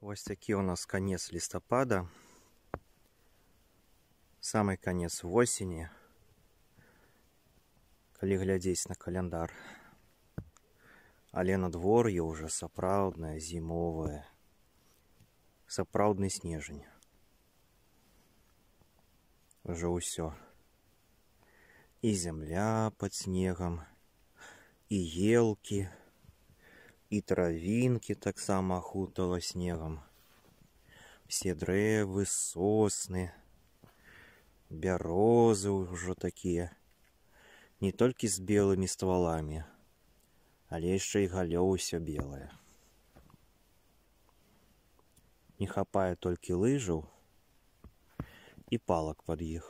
Вось такі у нас конец листопада, самый конец осени, калі глядзець на календар. Але надвор'е уже сапраўднае, зімовае, сапраўдны снежань. Уже ўсё. І зямля под снегом, і елки, і травінкі таксама ахутала снегом. Все дрэвы, сосны, бярозы ўжо такія, не толькі з белымі стваламі, але яшчэ і галлё ўсё белае. Не хапае толькі лыжаў і палак пад іх.